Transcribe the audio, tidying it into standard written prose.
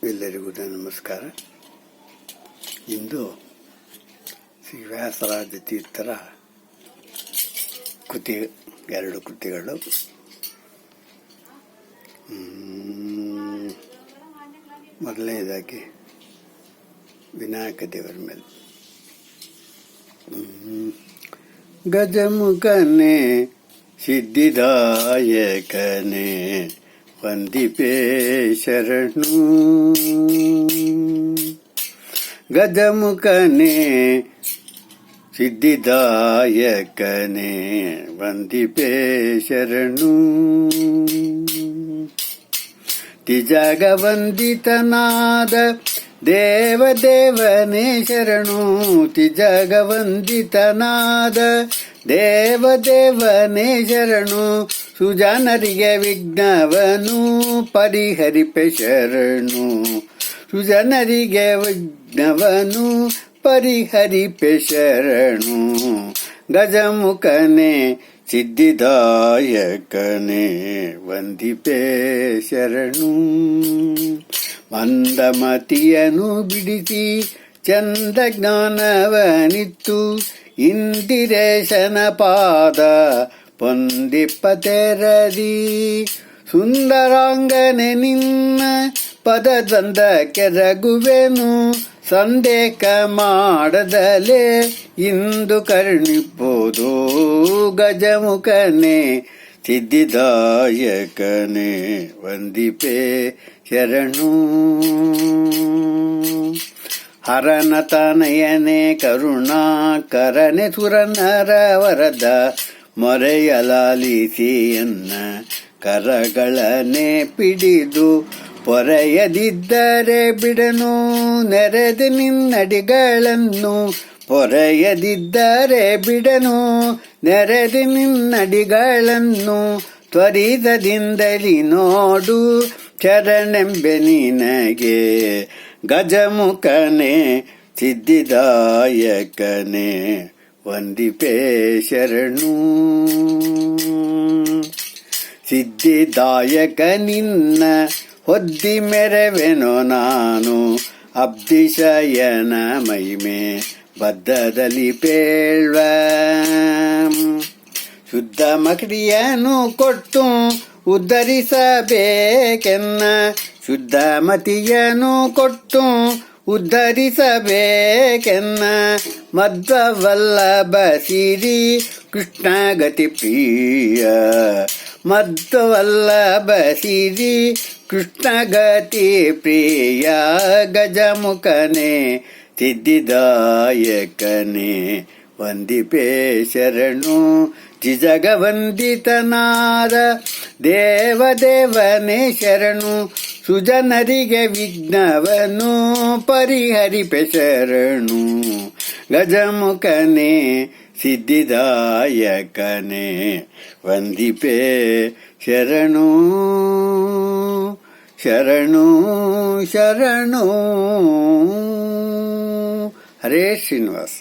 ಎಲ್ಲರಿಗೂ ನಮಸ್ಕಾರ. ಇಂದು ಶ್ರೀ ವ್ಯಾಸರಾಜ ತೀರ್ಥರ ಎರಡು ಕೃತಿಗಳು. ಮೊದಲನೇದಾಗಿ ವಿನಾಯಕ ದೇವರ ಮೇಲೆ. ಗಜಮುಖನೇ ಸಿದ್ಧಿದಾಯಕನೇ ವಂದಿಪೇ ಶರಣು. ಗಜಮುಖನೇ ಸಿದ್ಧಿದಾಯಕನೇ ವಂದಿಪೇ ಶರಣು. ತಿಜಗ ವಂದಿತನಾದ ದೇವದೇವನೇ ಶರಣು. ತಿಜಗ ವಂದಿತನಾದ ದೇವದೇವನೇ ಶರಣು. ಸುಜನರಿಗೆ ವಿಘ್ನವನು ಪರಿಹರಿಪೆ ಶರಣು. ಸುಜನರಿಗೆ ವಿಘ್ನವನು ಪರಿಹರಿಪೆ ಶರಣು. ಗಜಮುಖನೇ ಸಿದ್ಧಿದಾಯಕನೇ ವಂದಿಪೆ ಶರಣು. ಮಂದಮತಿಯನು ಬಿಡಿಸಿ ಚಂದ ಜ್ಞಾನವನಿತ್ತು ಇಂದಿರೇಶನ ಪಾದ ಪೊಂದಿಪ್ಪತೆರದಿ. ಸುಂದರಾಂಗನೆ ನಿನ್ನ ಪದದಂದ ಕೆರಗುವೆನು ಸಂದೇಹ ಮಾಡದಲೇ ಇಂದು ಕರುಣಿಪೋದು. ಗಜಮುಖನೇ ಸಿದ್ಧಿದಾಯಕನೇ ವಂದಿಪೇ ಶರಣು. ಹರನತನಯನೇ ಕರುಣಾಕರನೆ ಸುರನರ ವರದ ಮೊರೆಯಲಾಲಿಸಿಯನ್ನ ಕರಗಳನೆ ಪಿಡಿದು ಪೊರೆಯದಿದ್ದರೆ ಬಿಡನು ನೆರೆದು ನಿನ್ನಡಿಗಳನ್ನು. ಪೊರೆಯದಿದ್ದರೆ ಬಿಡನು ನೆರೆದು ನಿನ್ನಡಿಗಳನ್ನು. ತ್ವರಿತದಿಂದಲಿ ನೋಡು ಶರಣೆಂಬೆ ನಿನಗೆ. ಗಜಮುಖನೇ ಸಿದ್ಧಿದಾಯಕನೇ ವಂದಿಪೇ ಶರಣು. ಸಿದ್ಧಿದಾಯಕ ನಿನ್ನ ಹೊದ್ದಿ ಮೆರವೆನೋ ನಾನು ಅಬ್ದಿಶಯನ ಮಹಿಮೆ ಬದ್ಧದಲ್ಲಿ ಪೇಳ್ವ. ಶುದ್ಧ ಮಕಡಿಯನ್ನು ಕೊಟ್ಟು ಉದ್ಧರಿಸಬೇಕೆನ್ನ. ಶುದ್ಧ ಮತಿಯನ್ನು ಕೊಟ್ಟು ಉದ್ಧರಿಸಬೇಕೆನ್ನ. ಮಧ್ವವಲ್ಲಭ ಸಿರಿ ಕೃಷ್ಣ ಗತಿ ಪ್ರಿಯ. ಮಧ್ವವಲ್ಲಭ ಸಿರಿ ಕೃಷ್ಣ ಗತಿ ಪ್ರಿಯ. ಗಜಮುಖನೇ ಸಿದ್ಧಿದಾಯಕನೇ ವಂದಿಪೇ ಶರಣು. ಜಿಜಗ ವಂದಿತನಾದ ದೇವದೇವನೇ ಶರಣು. ಸುಜನರಿಗೆ ವಿಘ್ನವನು ಪರಿಹರಿಪೆ ಶರಣು. ಗಜಮುಖನೇ ಸಿದ್ಧಿದಾಯಕನೇ ವಂದಿಪೇ ಶರಣು. ಶರಣು ಶರಣು. ಹರೇ ಶ್ರೀನಿವಾಸ.